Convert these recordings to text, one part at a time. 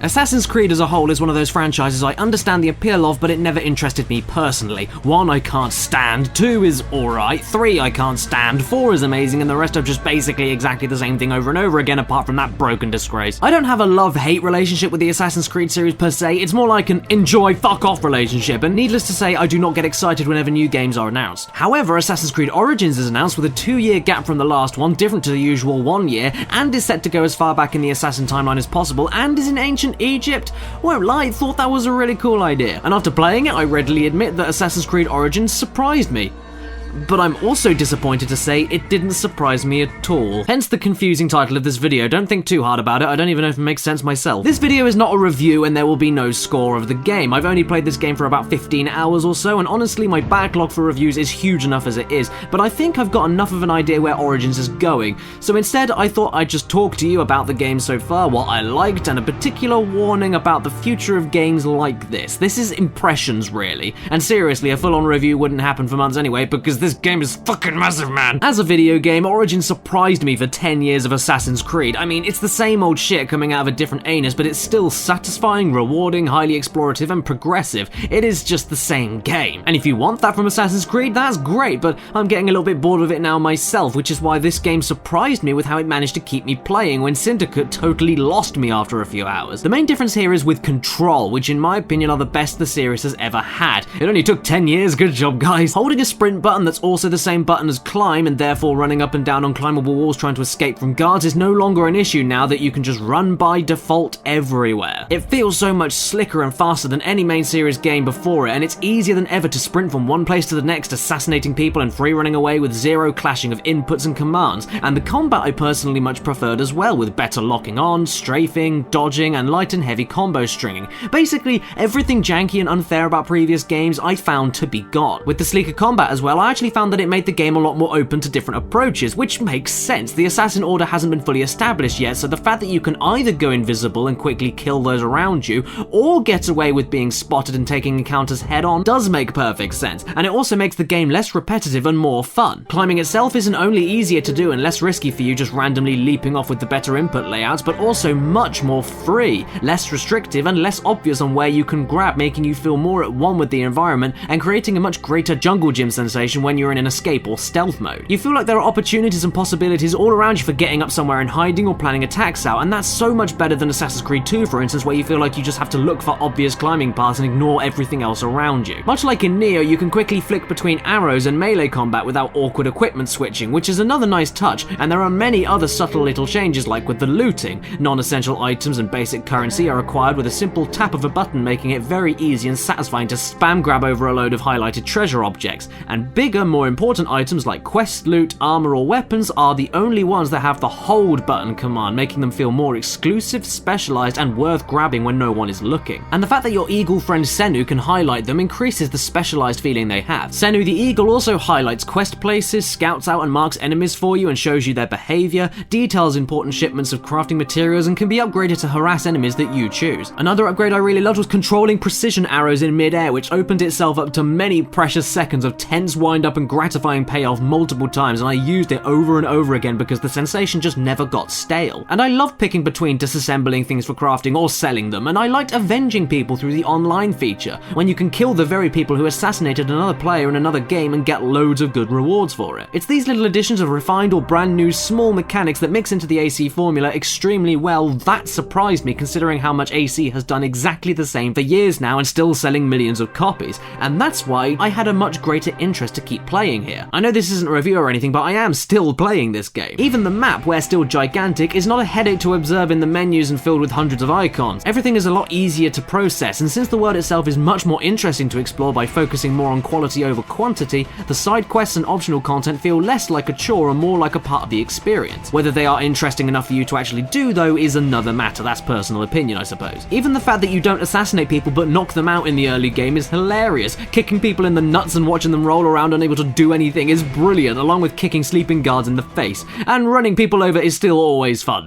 Assassin's Creed as a whole is one of those franchises I understand the appeal of, but it never interested me personally. 1 I can't stand, 2 is alright, 3 I can't stand, 4 is amazing, and the rest are just basically exactly the same thing over and over again apart from that broken disgrace. I don't have a love-hate relationship with the Assassin's Creed series per se, it's more like an enjoy-fuck-off relationship, and needless to say I do not get excited whenever new games are announced. However, Assassin's Creed Origins is announced with a 2-year gap from the last one, different to the usual 1 year, and is set to go as far back in the Assassin timeline as possible, and is in ancient Egypt. Won't lie, thought that was a really cool idea. And after playing it, I readily admit that Assassin's Creed Origins surprised me. But I'm also disappointed to say it didn't surprise me at all. Hence the confusing title of this video. Don't think too hard about it, I don't even know if it makes sense myself. This video is not a review and there will be no score of the game. I've only played this game for about 15 hours or so, and honestly my backlog for reviews is huge enough as it is, but I think I've got enough of an idea where Origins is going. So instead I thought I'd just talk to you about the game so far, what I liked, and a particular warning about the future of games like this. This is impressions really, and seriously a full-on review wouldn't happen for months anyway because this game is fucking massive, man. As a video game, Origins surprised me for 10 years of Assassin's Creed. I mean, it's the same old shit coming out of a different anus, but it's still satisfying, rewarding, highly explorative, and progressive. It is just the same game. And if you want that from Assassin's Creed, that's great, but I'm getting a little bit bored of it now myself, which is why this game surprised me with how it managed to keep me playing when Syndicate totally lost me after a few hours. The main difference here is with control, which in my opinion are the best the series has ever had. It only took 10 years, good job guys. Holding a sprint button that's also the same button as climb, and therefore running up and down on climbable walls trying to escape from guards, is no longer an issue now that you can just run by default everywhere. It feels so much slicker and faster than any main series game before it, and it's easier than ever to sprint from one place to the next, assassinating people and free running away with zero clashing of inputs and commands. And the combat I personally much preferred as well, with better locking on, strafing, dodging, and light and heavy combo stringing. Basically, everything janky and unfair about previous games I found to be gone. With the sleeker combat as well, I actually found that it made the game a lot more open to different approaches, which makes sense. The Assassin Order hasn't been fully established yet, so the fact that you can either go invisible and quickly kill those around you, or get away with being spotted and taking encounters head on does make perfect sense, and it also makes the game less repetitive and more fun. Climbing itself isn't only easier to do and less risky for you just randomly leaping off with the better input layouts, but also much more free, less restrictive, and less obvious on where you can grab, making you feel more at one with the environment and creating a much greater jungle gym sensation when you're in an escape or stealth mode. You feel like there are opportunities and possibilities all around you for getting up somewhere and hiding or planning attacks out, and that's so much better than Assassin's Creed 2, for instance, where you feel like you just have to look for obvious climbing paths and ignore everything else around you. Much like in Neo, you can quickly flick between arrows and melee combat without awkward equipment switching, which is another nice touch, and there are many other subtle little changes like with the looting. Non-essential items and basic currency are acquired with a simple tap of a button, making it very easy and satisfying to spam grab over a load of highlighted treasure objects, and bigger, more important items like quest loot, armor, or weapons are the only ones that have the hold button command, making them feel more exclusive, specialized, and worth grabbing when no one is looking. And the fact that your eagle friend Senu can highlight them increases the specialized feeling they have. Senu the eagle also highlights quest places, scouts out and marks enemies for you and shows you their behavior, details important shipments of crafting materials, and can be upgraded to harass enemies that you choose. Another upgrade I really loved was controlling precision arrows in mid-air, which opened itself up to many precious seconds of tense wind-up and gratifying payoff multiple times, and I used it over and over again because the sensation just never got stale. And I loved picking between disassembling things for crafting or selling them, and I liked avenging people through the online feature, when you can kill the very people who assassinated another player in another game and get loads of good rewards for it. It's these little additions of refined or brand new small mechanics that mix into the AC formula extremely well that surprised me, considering how much AC has done exactly the same for years now and still selling millions of copies, and that's why I had a much greater interest to keep playing here. I know this isn't a review or anything, but I am still playing this game. Even the map, where still gigantic, is not a headache to observe in the menus and filled with hundreds of icons. Everything is a lot easier to process, and since the world itself is much more interesting to explore by focusing more on quality over quantity, the side quests and optional content feel less like a chore and more like a part of the experience. Whether they are interesting enough for you to actually do though is another matter, that's personal opinion I suppose. Even the fact that you don't assassinate people but knock them out in the early game is hilarious. Kicking people in the nuts and watching them roll around unable to do anything is brilliant, along with kicking sleeping guards in the face, and running people over is still always fun.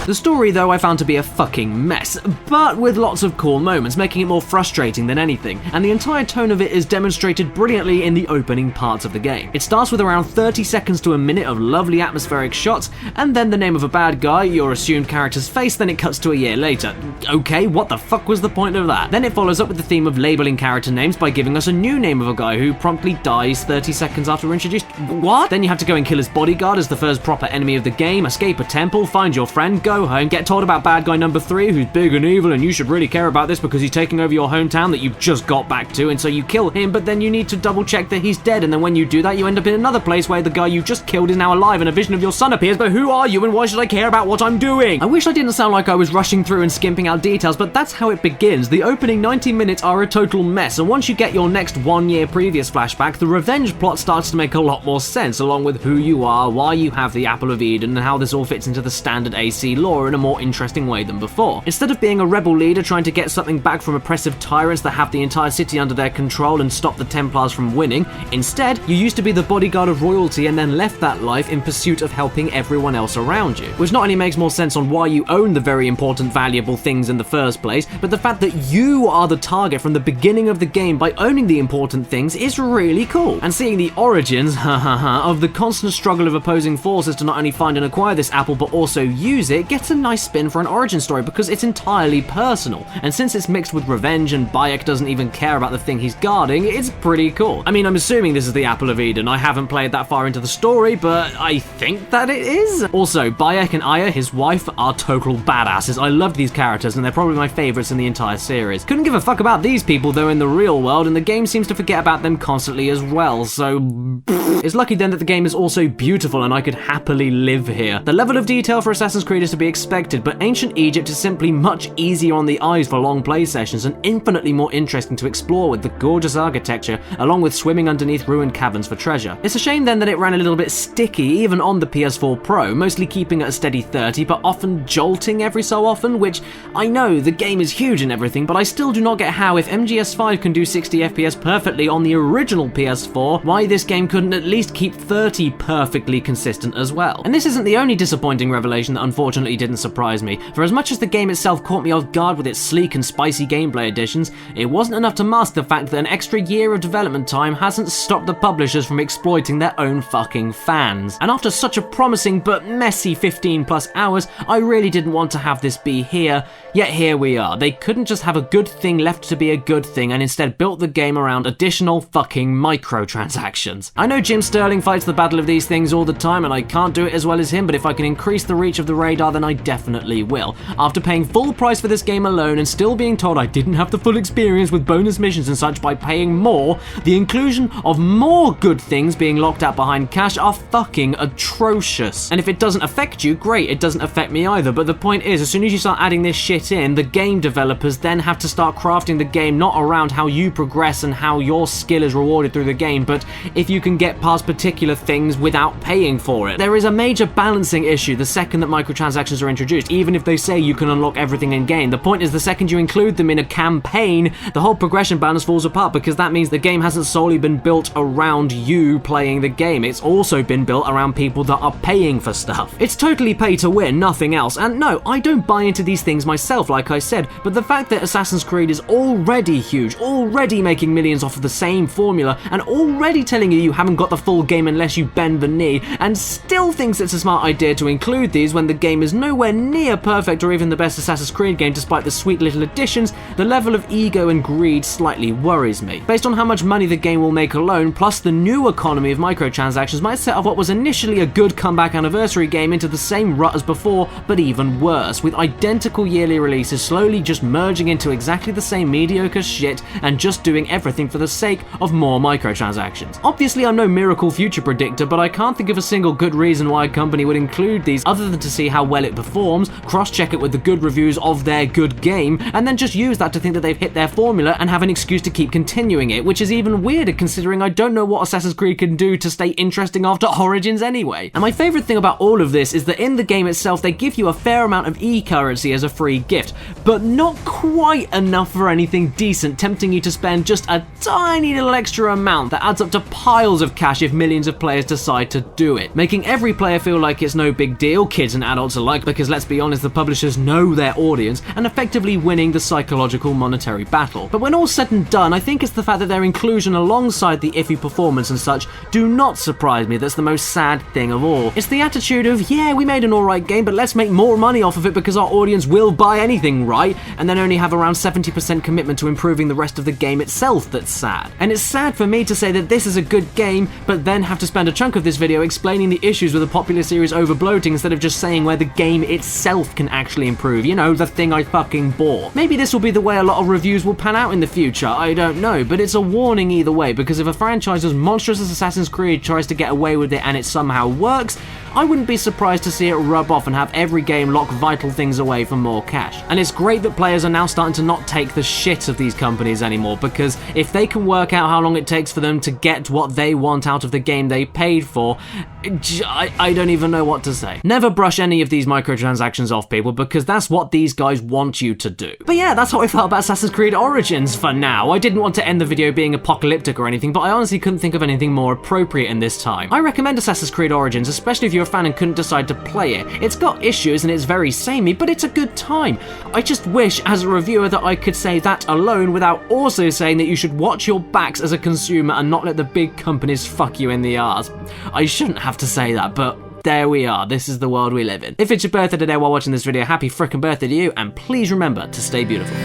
The story, though, I found to be a fucking mess, but with lots of cool moments, making it more frustrating than anything, and the entire tone of it is demonstrated brilliantly in the opening parts of the game. It starts with around 30 seconds to a minute of lovely atmospheric shots, and then the name of a bad guy, your assumed character's face, then it cuts to a year later. Okay, what the fuck was the point of that? Then it follows up with the theme of labeling character names by giving us a new name of a guy who promptly dies 30 seconds after we're introduced. What? Then you have to go and kill his bodyguard as the first proper enemy of the game, escape a temple, find your friend, go home, get told about bad guy number 3 who's big and evil and you should really care about this because he's taking over your hometown that you've just got back to, and so you kill him, but then you need to double check that he's dead, and then when you do that you end up in another place where the guy you just killed is now alive and a vision of your son appears, but who are you and why should I care about what I'm doing? I wish I didn't sound like I was rushing through and skimping out details, but that's how it begins. The opening 90 minutes are a total mess, and once you get your next 1 year previous flashback, the revenge plot starts to make a lot more sense, along with who you are, why you have the Apple of Eden, and how this all fits into the standard AC lore in a more interesting way than before. Instead of being a rebel leader trying to get something back from oppressive tyrants that have the entire city under their control and stop the Templars from winning, instead, you used to be the bodyguard of royalty and then left that life in pursuit of helping everyone else around you. Which not only makes more sense on why you own the very important, valuable things in the first place, but the fact that you are the target from the beginning of the game by owning the important things is really cool. And seeing the origins, of the constant struggle of opposing forces to not only find and acquire this apple but also use it gets a nice spin for an origin story because it's entirely personal. And since it's mixed with revenge and Bayek doesn't even care about the thing he's guarding, it's pretty cool. I mean, I'm assuming this is the Apple of Eden. I haven't played that far into the story, but I think that it is. Also, Bayek and Aya, his wife, are total badasses. I love these characters and they're probably my favorites in the entire series. Couldn't give a fuck about these people though in the real world, and the game seems to forget about them constantly as well, so it's lucky then that the game is also beautiful and I could happily live here. The level of detail for Assassin's Creed is to be expected, but ancient Egypt is simply much easier on the eyes for long play sessions and infinitely more interesting to explore with the gorgeous architecture, along with swimming underneath ruined caverns for treasure. It's a shame then that it ran a little bit sticky even on the PS4 Pro, mostly keeping at a steady 30 but often jolting every so often, which I know the game is huge and everything, but I still do not get how if MGS5 can do 60 FPS perfectly on the original PS4, why this game couldn't at least keep 30 perfectly consistent as well. And this isn't the only disappointing revelation that unfortunately didn't surprise me. For as much as the game itself caught me off guard with its sleek and spicy gameplay additions, it wasn't enough to mask the fact that an extra year of development time hasn't stopped the publishers from exploiting their own fucking fans. And after such a promising but messy 15 plus hours, I really didn't want to have this be here, yet here we are. They couldn't just have a good thing left to be a good thing and instead built the game around additional fucking microtransactions. I know Jim Sterling fights the battle of these things all the time and I can't do it as well as him, but if I can increase the reach of the radar then I definitely will. After paying full price for this game alone and still being told I didn't have the full experience with bonus missions and such by paying more, the inclusion of more good things being locked out behind cash are fucking atrocious. And if it doesn't affect you, great, it doesn't affect me either, but the point is, as soon as you start adding this shit in, the game developers then have to start crafting the game not around how you progress and how your skill is rewarded through the game, but if you can get past particular things without paying for it. There is a major balancing issue the second that microtransactions are introduced, even if they say you can unlock everything in game. The point is, the second you include them in a campaign, the whole progression balance falls apart because that means the game hasn't solely been built around you playing the game. It's also been built around people that are paying for stuff. It's totally pay to win, nothing else. And no, I don't buy into these things myself, like I said, but the fact that Assassin's Creed is already huge, already making millions off of the same formula, and already telling you haven't got the full game unless you bend the knee, and still thinks it's a smart idea to include these when the game is nowhere near perfect or even the best Assassin's Creed game despite the sweet little additions, the level of ego and greed slightly worries me. Based on how much money the game will make alone, plus the new economy of microtransactions might set up what was initially a good comeback anniversary game into the same rut as before, but even worse, with identical yearly releases slowly just merging into exactly the same mediocre shit and just doing everything for the sake of more microtransactions. Obviously I'm no miracle future predictor, but I can't think of a single good reason why a company would include these other than to see how well it performs, cross-check it with the good reviews of their good game, and then just use that to think that they've hit their formula and have an excuse to keep continuing it, which is even weirder considering I don't know what Assassin's Creed can do to stay interesting after Origins anyway. And my favourite thing about all of this is that in the game itself they give you a fair amount of e-currency as a free gift, but not quite enough for anything decent, tempting you to spend just a tiny little extra amount that adds up to piles of cash if millions of players decide to do it, making every player feel like it's no big deal, kids and adults alike, like, because let's be honest, the publishers know their audience and effectively winning the psychological monetary battle. But when all's said and done, I think it's the fact that their inclusion alongside the iffy performance and such do not surprise me that's the most sad thing of all. It's the attitude of, yeah, we made an alright game, but let's make more money off of it because our audience will buy anything, right? And then only have around 70% commitment to improving the rest of the game itself that's sad. And it's sad for me to say that this is a good game, but then have to spend a chunk of this video explaining the issues with a popular series overbloating instead of just saying where the game itself can actually improve. You know, the thing I fucking bought. Maybe this will be the way a lot of reviews will pan out in the future, I don't know, but it's a warning either way, because if a franchise as monstrous as Assassin's Creed tries to get away with it and it somehow works, I wouldn't be surprised to see it rub off and have every game lock vital things away for more cash. And it's great that players are now starting to not take the shit of these companies anymore, because if they can work out how long it takes for them to get what they want out of the game they paid for, I don't even know what to say. Never brush any of these microtransactions off, people, because that's what these guys want you to do. But yeah, that's how I felt about Assassin's Creed Origins for now. I didn't want to end the video being apocalyptic or anything, but I honestly couldn't think of anything more appropriate in this time. I recommend Assassin's Creed Origins, especially if you're a fan and couldn't decide to play it. It's got issues and it's very samey, but it's a good time. I just wish, as a reviewer, that I could say that alone without also saying that you should watch your backs as a consumer and not let the big companies fuck you in the arse. I shouldn't have to say that, but there we are. This is the world we live in. If it's your birthday today while watching this video, happy frickin' birthday to you, and please remember to stay beautiful.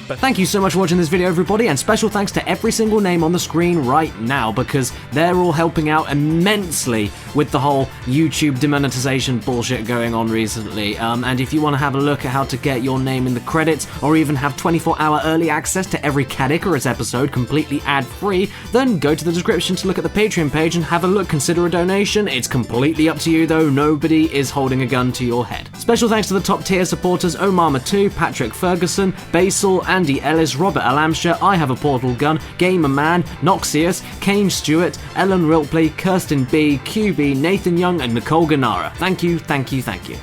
Thank you so much for watching this video, everybody, and special thanks to every single name on the screen right now, because they're all helping out immensely with the whole YouTube demonetization bullshit going on recently. And if you want to have a look at how to get your name in the credits, or even have 24-hour early access to every Caddicarus episode completely ad-free, then go to the description to look at the Patreon page and have a look. Consider a donation. It's completely up to you, though. Nobody is holding a gun to your head. Special thanks to the top tier supporters: Omar Matu, Patrick Ferguson, Basil, Andy Ellis, Robert Alamshire, I Have a Portal Gun, Gamer Man, Noxious, Kane Stewart, Ellen Rilpley, Kirsten B, QB, Nathan Young, and Nicole Ganara. Thank you, thank you, thank you.